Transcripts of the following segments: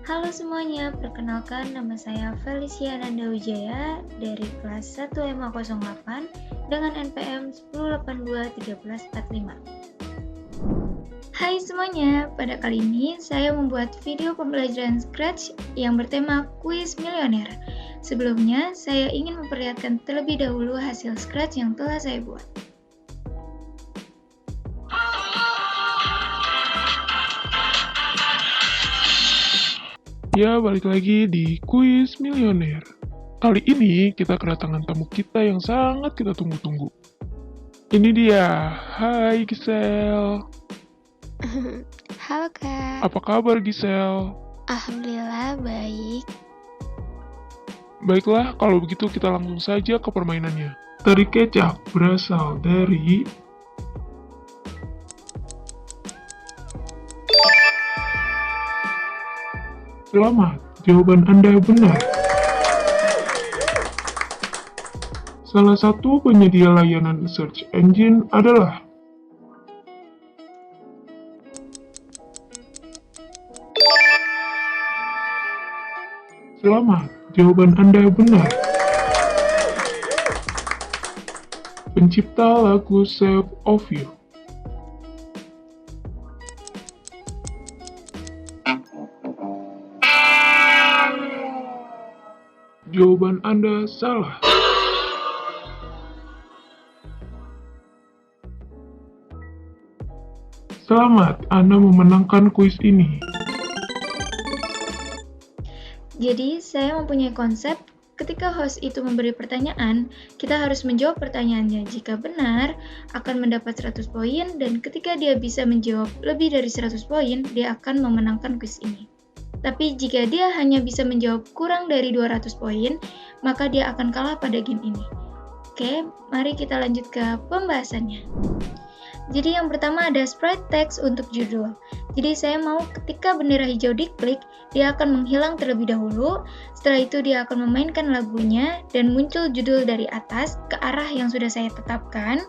Halo semuanya, perkenalkan nama saya Felicia Nanda Wijaya dari kelas 1MA08 dengan NPM 10821345. Hai semuanya, pada kali ini saya membuat video pembelajaran Scratch yang bertema Kuis Milioner. Sebelumnya, saya ingin memperlihatkan terlebih dahulu hasil Scratch yang telah saya buat. Ya, balik lagi di Kuis Milioner. Kali ini kita kedatangan tamu kita yang sangat kita tunggu-tunggu. Ini dia, hai Gisel. Halo Kak, Apa kabar Gisel? Alhamdulillah baik. Baiklah, kalau begitu kita langsung saja ke permainannya. Tari kecak berasal dari... Selamat, jawaban Anda benar. Salah satu penyedia layanan search engine adalah Selamat, jawaban Anda benar. Pencipta lagu Save of You. Jawaban Anda salah. Selamat, Anda memenangkan kuis ini. Jadi, saya mempunyai konsep ketika host itu memberi pertanyaan, kita harus menjawab pertanyaannya. Jika benar, akan mendapat 100 poin, dan ketika dia bisa menjawab lebih dari 100 poin, dia akan memenangkan kuis ini. Tapi jika dia hanya bisa menjawab kurang dari 200 poin, maka dia akan kalah pada game ini. Oke, mari kita lanjut ke pembahasannya. Jadi yang pertama ada sprite text untuk judul. Jadi saya mau ketika bendera hijau diklik, dia akan menghilang terlebih dahulu. Setelah itu dia akan memainkan lagunya dan muncul judul dari atas ke arah yang sudah saya tetapkan.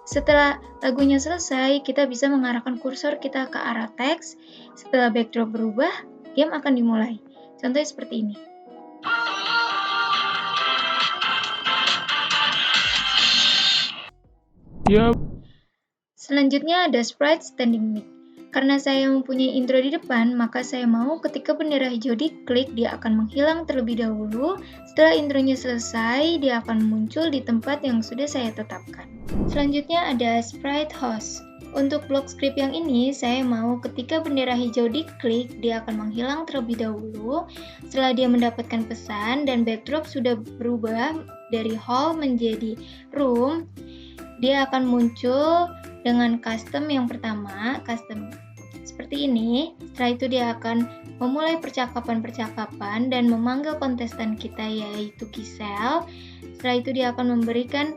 Setelah lagunya selesai, kita bisa mengarahkan kursor kita ke arah teks. Setelah backdrop berubah, game akan dimulai. Contohnya seperti ini. Ya, Selanjutnya ada sprite standing mic. Karena saya mempunyai intro di depan, maka saya mau ketika bendera hijau diklik, dia akan menghilang terlebih dahulu. Setelah intronya selesai, dia akan muncul di tempat yang sudah saya tetapkan. Selanjutnya ada sprite host. Untuk blok script yang ini, saya mau ketika bendera hijau diklik, dia akan menghilang terlebih dahulu. Setelah dia mendapatkan pesan dan backdrop sudah berubah dari hall menjadi room, dia akan muncul dengan custom yang pertama, custom seperti ini. Setelah itu dia akan memulai percakapan-percakapan dan memanggil kontestan kita yaitu Gisel. Setelah itu dia akan memberikan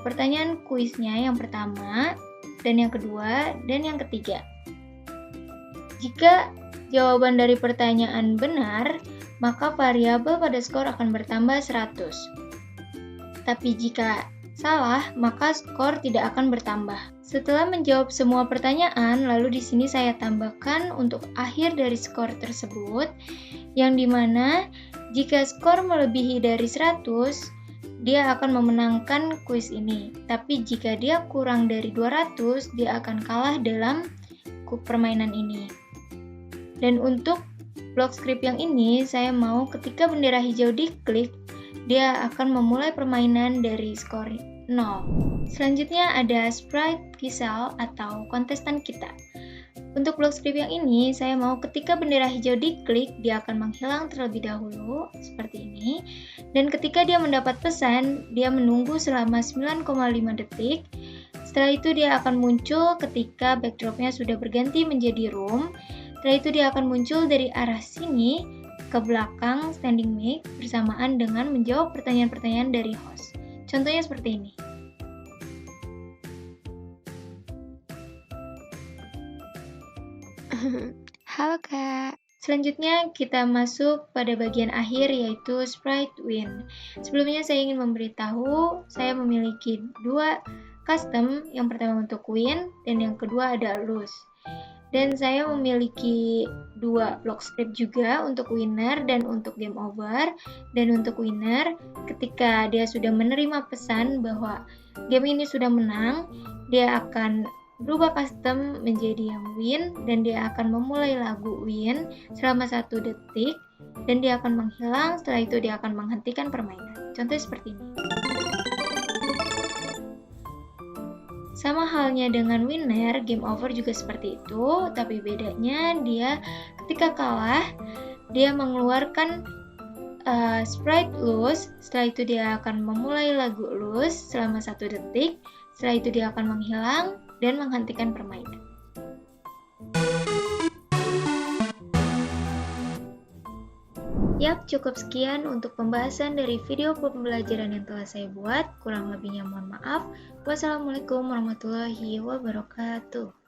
pertanyaan kuisnya yang pertama, dan yang kedua, dan yang ketiga. Jika jawaban dari pertanyaan benar, maka variabel pada skor akan bertambah 100. Tapi jika salah, maka skor tidak akan bertambah. Setelah menjawab semua pertanyaan, lalu di sini saya tambahkan untuk akhir dari skor tersebut, yang dimana jika skor melebihi dari 100, dia akan memenangkan kuis ini. Tapi jika dia kurang dari 200, dia akan kalah dalam permainan ini. Dan untuk blok script yang ini, saya mau ketika bendera hijau diklik, dia akan memulai permainan dari skor 0. Selanjutnya ada sprite Gisel atau kontestan kita. Untuk blok script yang ini, saya mau ketika bendera hijau diklik, dia akan menghilang terlebih dahulu, seperti ini. Dan ketika dia mendapat pesan, dia menunggu selama 9,5 detik. Setelah itu dia akan muncul ketika backdropnya sudah berganti menjadi room. Setelah itu dia akan muncul dari arah sini ke belakang standing mic bersamaan dengan menjawab pertanyaan-pertanyaan dari host. Contohnya seperti ini. Halo Kak. Selanjutnya kita masuk pada bagian akhir yaitu sprite win. Sebelumnya saya ingin memberitahu saya memiliki dua custom, yang pertama untuk win dan yang kedua ada lose. Dan saya memiliki 2 block script juga untuk winner dan untuk game over. Dan untuk winner, ketika dia sudah menerima pesan bahwa game ini sudah menang, dia akan berubah custom menjadi yang win, dan dia akan memulai lagu win selama 1 detik, dan dia akan menghilang. Setelah itu dia akan menghentikan permainan. Contohnya seperti ini. Sama halnya dengan winner, game over juga seperti itu, tapi bedanya dia ketika kalah, dia mengeluarkan sprite lose. Setelah itu dia akan memulai lagu lose selama 1 detik, setelah itu dia akan menghilang dan menghentikan permainan. Yap, cukup sekian untuk pembahasan dari video pembelajaran yang telah saya buat. Kurang lebihnya mohon maaf. Wassalamualaikum warahmatullahi wabarakatuh.